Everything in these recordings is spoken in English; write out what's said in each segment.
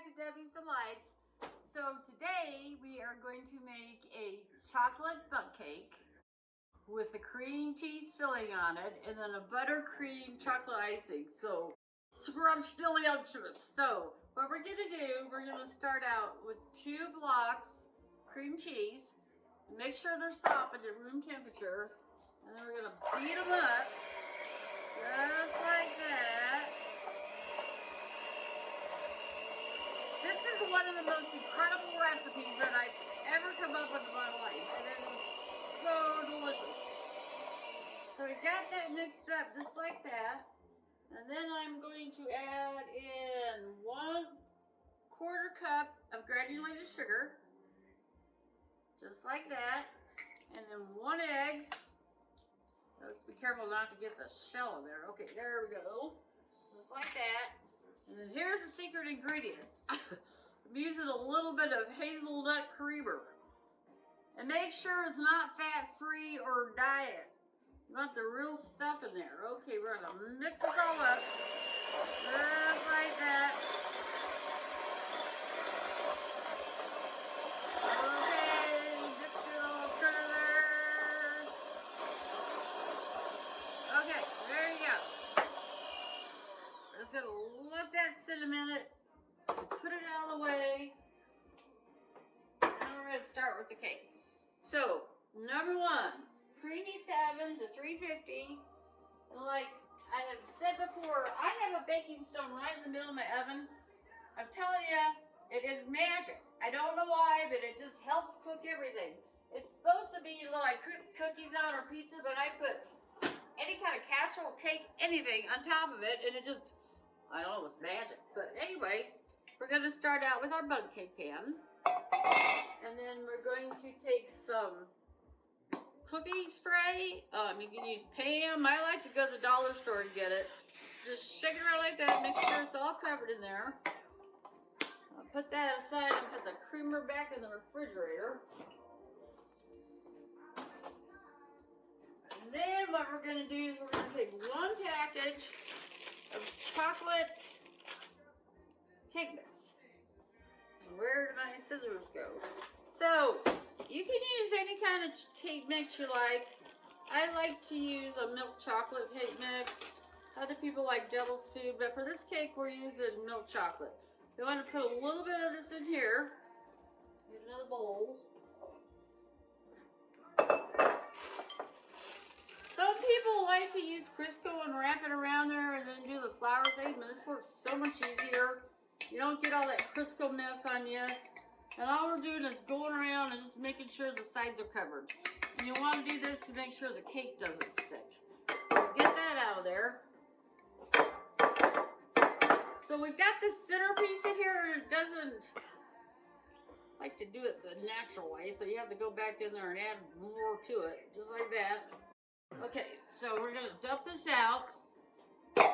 to Debbie's Delights. So today we are going to make a chocolate bundt cake with a cream cheese filling on it and then a buttercream chocolate icing. So scrumptious. So what we're going to do, we're going to start out with 2 blocks cream cheese. Make sure they're softened at room temperature. And then we're going to beat them up just like that. This is one of the most incredible recipes that I've ever come up with in my life, and it is so delicious. So we got that mixed up just like that, and then I'm going to add in 1/4 cup of granulated sugar, just like that, and then 1 egg. Let's be careful not to get the shell in there. Okay, there we go, just like that. And then here's the secret ingredient. I'm using a little bit of hazelnut creamer. And make sure it's not fat-free or diet. You want the real stuff in there. Okay, we're gonna mix this all up. Just like that. Okay, get your little critter there. Okay, there you go. Just gonna let that sit a minute, put it out of the way, and then we're gonna start with the cake. So, number 1, preheat the oven to 350. And like I have said before, I have a baking stone right in the middle of my oven. I'm telling you, it is magic. I don't know why, but it just helps cook everything. It's supposed to be like cookies on or pizza, but I put any kind of casserole, cake, anything on top of it, and it just, I don't know, it's magic. But anyway, we're going to start out with our bundt cake pan. And then we're going to take some cookie spray. You can use Pam. I like to go to the dollar store and get it. Just shake it around like that. Make sure it's all covered in there. I'll put that aside and put the creamer back in the refrigerator. And then what we're going to do is we're going to take 1 package of chocolate cake mix. And where did my scissors go? So, you can use any kind of cake mix you like. I like to use a milk chocolate cake mix. Other people like devil's food, but for this cake we're using milk chocolate. You want to put a little bit of this in here. Get another bowl. Some people like to use Crisco and wrap it around there and then do the flour thing, but this works so much easier. You don't get all that Crisco mess on you. And all we're doing is going around and just making sure the sides are covered. And you want to do this to make sure the cake doesn't stick. So get that out of there. So we've got this centerpiece in here, and it doesn't like to do it the natural way, so you have to go back in there and add more to it, just like that. Okay, so we're going to dump this out. There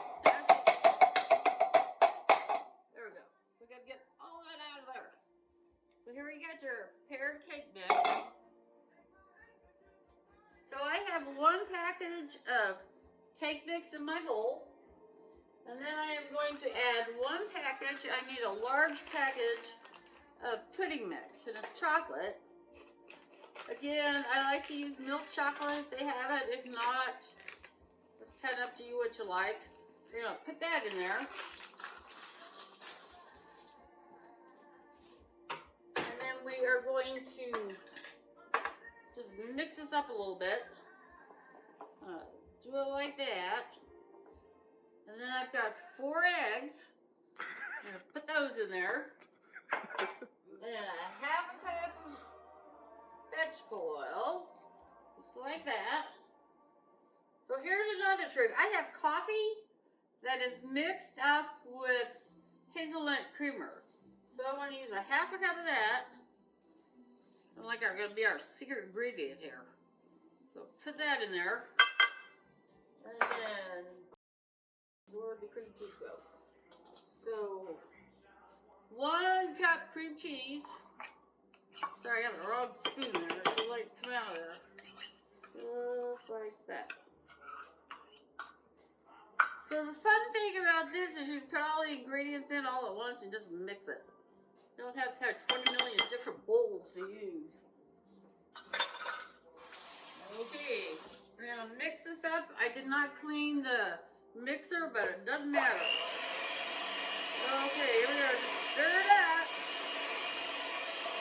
we go. We got to get all of it out of there. So here we got your prepared cake mix. So I have 1 package of cake mix in my bowl. And then I am going to add 1 package. I need a large package of pudding mix, and it's chocolate. Again, I like to use milk chocolate if they have it. If not, it's kind of up to you what you like. You're going to put that in there. And then we are going to just mix this up a little bit. Do it like that. And then I've got 4 eggs. I'm going to put those in there. And then a 1/2 cup of vegetable oil. Just like that. So here's another trick. I have coffee that is mixed up with hazelnut creamer. So I want to use a 1/2 cup of that. And like going to be our secret ingredient here. So put that in there. And then where did the cream cheese go? So 1 cup cream cheese. Sorry, I got the wrong spoon there. It would like to come out of there. Just like that. So the fun thing about this is you can put all the ingredients in all at once and just mix it. You don't have to have 20 million different bowls to use. Okay, we're gonna mix this up. I did not clean the mixer, but it doesn't matter. Okay, here we go. Just stir it up.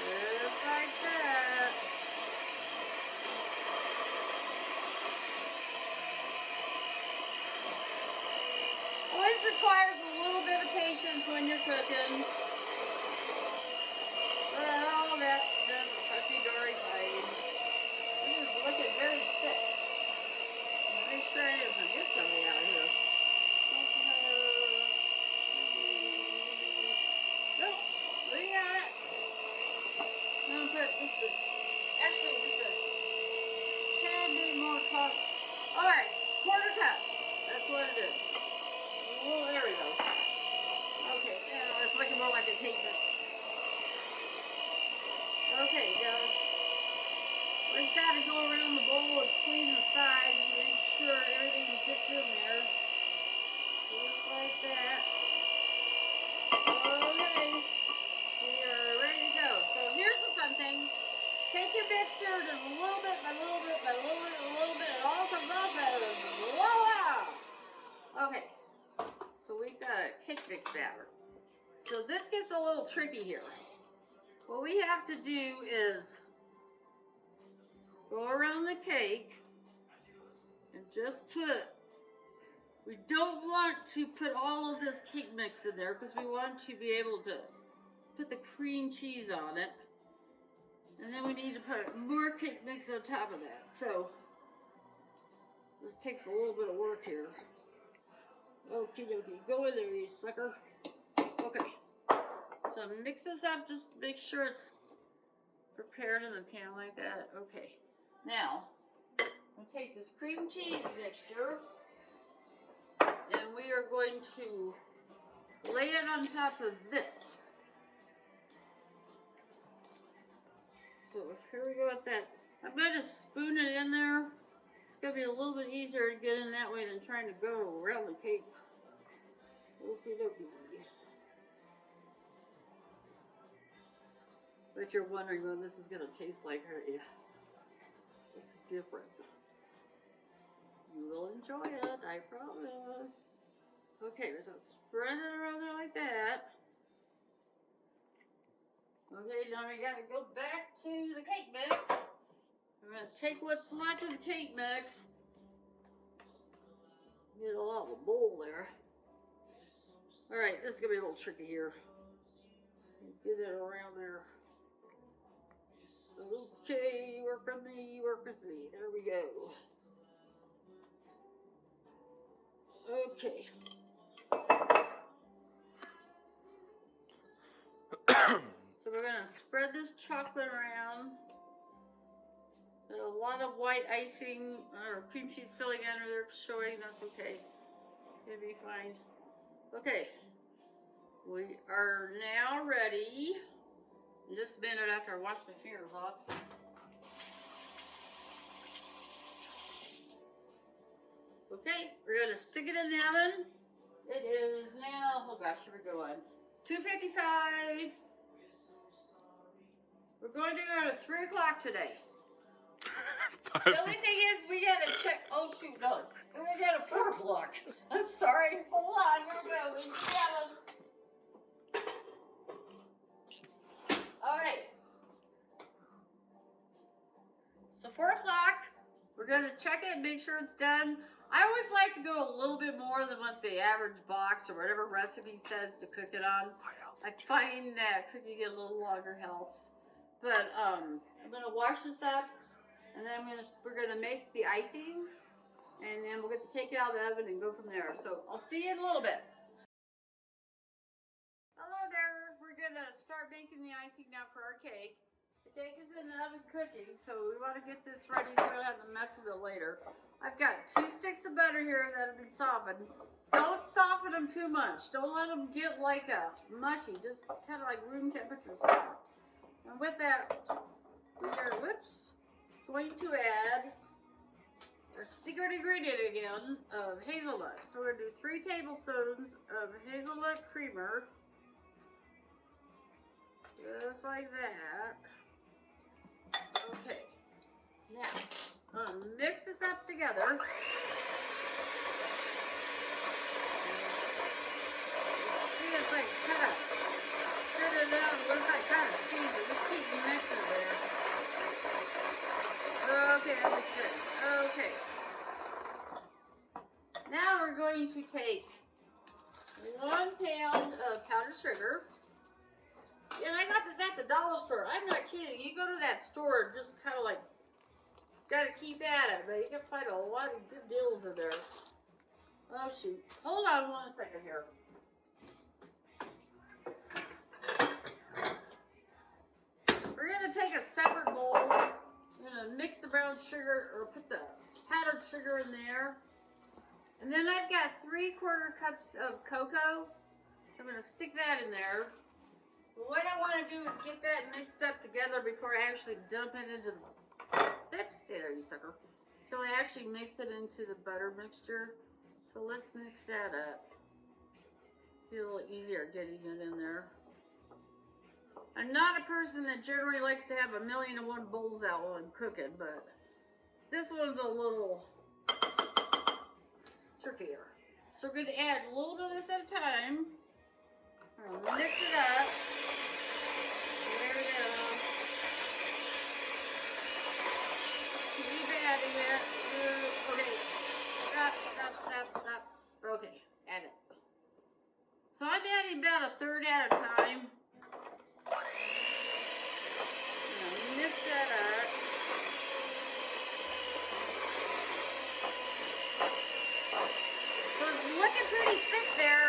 Just like that. Always requires a little bit of patience when you're cooking. Well, that's just hunky-dory fine. This is looking very thick. Make sure I didn't forget something out here. Nope, we got it. I'm gonna put just a tad bit more cup. Alright, quarter cup. That's what it is. Well, there we go. Okay, now it's looking more like a cake mix. Okay, guys. We've got to go around the bowl and clean the sides and make sure everything gets in there. Just like that. Okay. We are ready to go. So here's the fun thing. Take your mixer just a little bit by little bit by little bit by little bit. It all comes off at us. Voila! Okay. So we've got a cake mix batter. So this gets a little tricky here. What we have to do is go around the cake and just we don't want to put all of this cake mix in there because we want to be able to put the cream cheese on it. And then we need to put more cake mix on top of that. So this takes a little bit of work here. Okie dokie, go in there, you sucker. Okay, so mix this up just to make sure it's prepared in the pan like that. Okay, now we'll take this cream cheese mixture and we are going to lay it on top of this. So here we go with that. I'm going to spoon it in there. It's going to be a little bit easier to get in that way than trying to go around the cake. Okie dokie. But you're wondering what this is going to taste like, aren't you? It's different. You will enjoy it, I promise. Okay, so spread it around there like that. Okay, now we got to go back to the cake mix. I'm going to take what's left of the cake mix. Get a lot of a bowl there. Alright, this is going to be a little tricky here. Get it around there. Okay, work with me, work with me. There we go. Okay. So we're going to spread this chocolate around. There's a lot of white icing or cream cheese filling under there showing. That's okay. It'll be fine. Okay. We are now ready. In just a minute after I wash my fingers off. Okay, we're going to stick it in the oven. It is now, oh gosh, here we go on. 2:55. We're going to go to 3 o'clock today. The only thing is we got to check, oh shoot, no. We got to 4 o'clock. I'm sorry. Hold on, here we go. We got all right. So 4 o'clock, we're going to check it and make sure it's done. I always like to go a little bit more than what the average box or whatever recipe says to cook it on. I find that cooking it a little longer helps. But I'm going to wash this up, and then we're going to make the icing, and then we'll get the cake out of the oven and go from there. So I'll see you in a little bit. Hello there. We're going to start making the icing now for our cake. The cake is in the oven cooking, so we want to get this ready so we don't have to mess with it later. I've got 2 sticks of butter here that have been softened. Don't soften them too much. Don't let them get like a mushy, just kind of like room temperature soft. And with that, we are, going to add our secret ingredient again of hazelnut. So we're going to do 3 tablespoons of hazelnut creamer. Just like that. Okay. Now, I'm going to mix this up together. See, it's like kind of spread it out. It looks like kind of cheese. Just keep mixing there. Okay, that looks good. Okay. Now we're going to take 1 pound of powdered sugar. And I got this at the dollar store. I'm not kidding. You go to that store, just kind of like, got to keep at it. But you can find a lot of good deals in there. Oh, shoot. Hold on 1 second here. We're going to take a separate bowl. We're going to mix the brown sugar, or put the powdered sugar in there. And then I've got 3/4 cups of cocoa. So I'm going to stick that in there. But what I want to do is get that mixed up together before I actually dump it into the... Oops, stay there, you sucker. So I actually mix it into the butter mixture. So let's mix that up. Be a little easier getting it in there. I'm not a person that generally likes to have 1,000,001 bowls out while I'm cooking, but this one's a little trickier. So we're going to add a little bit of this at a time. We're going to mix it up. There we go. Keep adding it. Okay. Stop. Okay, add it. So I'm adding about 1/3 at a time. Mix that up. So it's looking pretty thick there.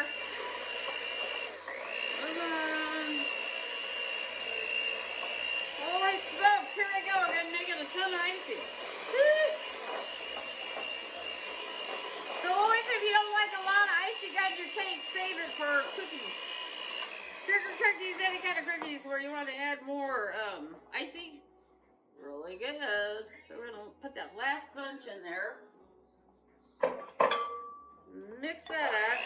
Holy smokes, here we go. We're going to make it a ton of icing. So always, if you don't like a lot of icing on your cake, save it for cookies. Sugar cookies, any kind of cookies where you want to add more icing. Really good. So we're going to put that last bunch in there. Mix that up.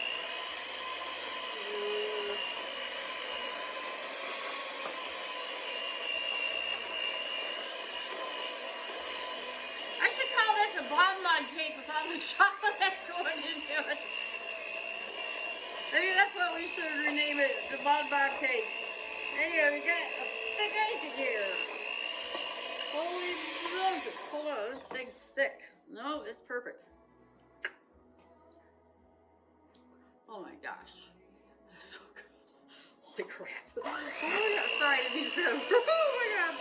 I should call this a bonbon cake with all the chocolate that's going into it. Maybe that's what we should rename it, the bonbon cake. Anyway, we got a thick icing here. Holy Moses. Hold on, this thing's thick. No, it's perfect. Oh my gosh. That's so good. Holy crap. Oh my god, sorry to be so. Oh my god.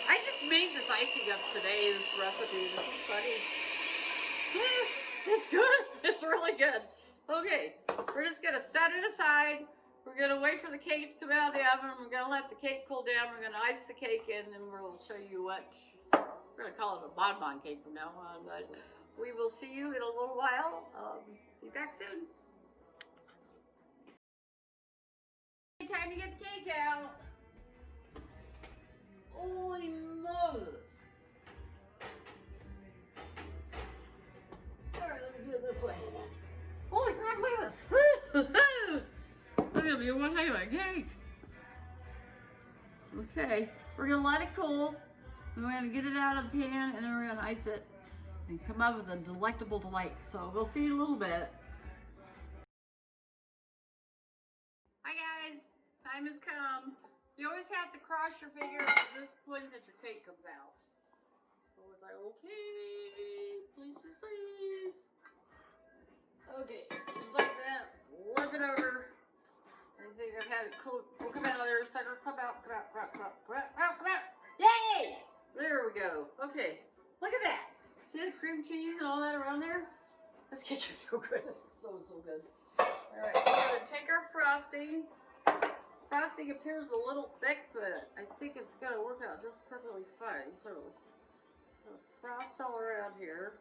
I just made this icing up today, this recipe. This is funny. It's good. It's really good. Okay, we're just going to set it aside. We're going to wait for the cake to come out of the oven. We're going to let the cake cool down. We're going to ice the cake in, and we'll show you what. We're going to call it a bonbon cake from now on. But we will see you in a little while. Be back soon. Time to get the cake out. Holy Moses. Alright, let me do it this way. Holy crap, look at this. Look at me, one hang of my cake. Okay, we're going to let it cool. We're going to get it out of the pan, and then we're going to ice it and come up with a delectable delight. So we'll see you in a little bit. Hi guys, time has come. You always have to cross your fingers at this point that your cake comes out. So it's like, okay, please. Okay, just like that. Flip it over. I think I've had it cool. We'll come out of there, sucker. Come out. Yay! There we go. Okay, look at that. See the cream cheese and all that around there? This cake is so good. This is so good. Alright, we're going to take our frosting. Frosting appears a little thick, but I think it's going to work out just perfectly fine. So, frost all around here.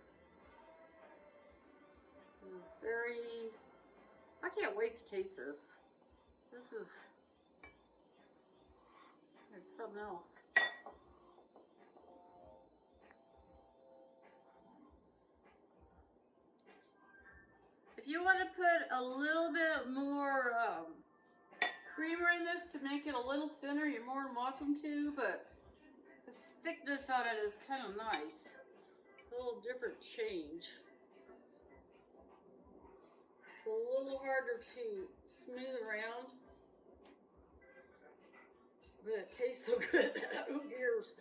I can't wait to taste this. This is, it's something else. If you want to put a little bit more creamer in this to make it a little thinner. You're more than welcome to, but this thickness on it is kind of nice. It's a little different change. It's a little harder to smooth around, but it tastes so good. Who cares?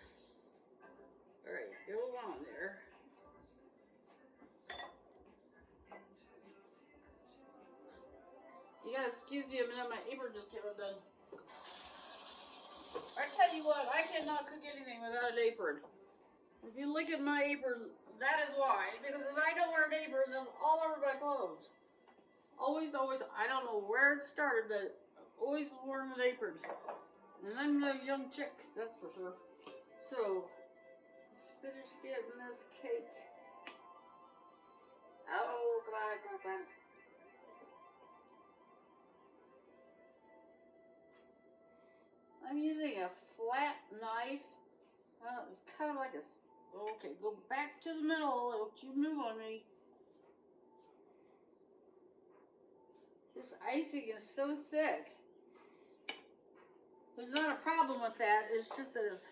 All right, go on there. You gotta excuse me a minute, my apron just came undone. I tell you what, I cannot cook anything without an apron. If you look at my apron, that is why. Because if I don't wear an apron, it's all over my clothes. Always, I don't know where it started, but I've always worn an apron. And I'm no young chick, that's for sure. So, let's finish getting this cake. Oh, come on. I'm using a flat knife. It's kind of like a... Okay, go back to the middle. Don't you move on me. This icing is so thick. There's not a problem with that. It's just that it's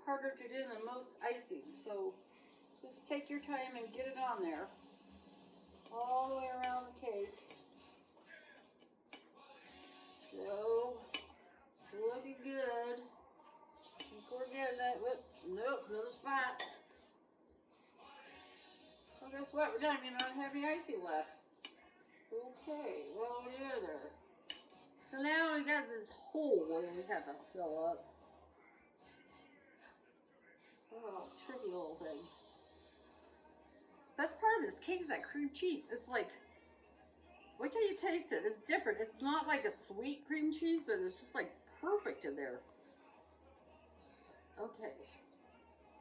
harder to do than most icing. So just take your time and get it on there. All the way around the cake. So... looking good. I think we're getting it. Whoop. Nope, another spot. Well, guess what? We're not even not have any icing left. Okay, well, we're there. So now we got this hole we always have to fill up. Oh, tricky little thing. Best part of this cake is that cream cheese. It's like, wait till you taste it. It's different. It's not like a sweet cream cheese, but it's just like perfect in there. Okay,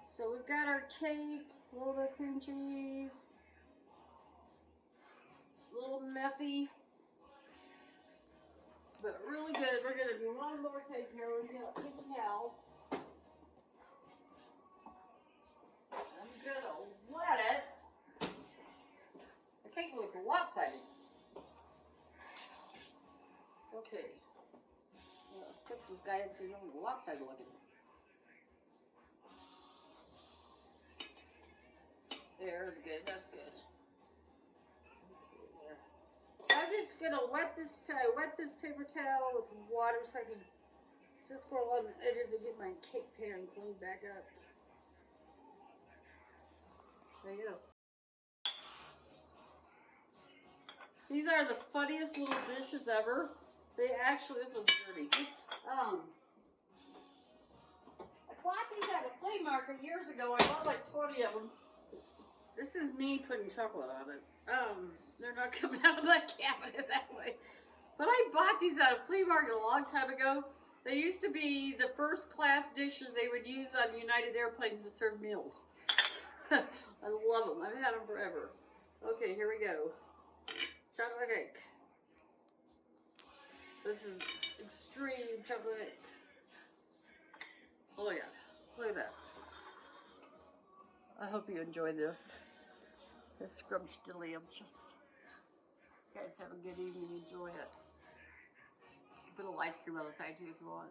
so we've got our cake, a little bit of cream cheese, a little messy, but really good. We're gonna do one more cake here. We're gonna take a towel. I'm gonna wet it. The cake looks lopsided. Okay. Fix this guy up so you don't look lopsided looking. There's good. That's good. Okay, there. So I'm just gonna wet this paper towel with water so I can just go along the edges and get my cake pan cleaned back up. There you go. These are the funniest little dishes ever. They actually, this was dirty. Oops. I bought these at a flea market years ago. I bought like 20 of them. This is me putting chocolate on it. They're not coming out of that cabinet that way. But I bought these at a flea market a long time ago. They used to be the first class dishes they would use on United airplanes to serve meals. I love them. I've had them forever. Okay, here we go. Chocolate cake. This is extreme chocolate. Oh yeah, look at that. I hope you enjoy this. It's scrumptious. You guys have a good evening. Enjoy it. Put a little ice cream on the side too if you want.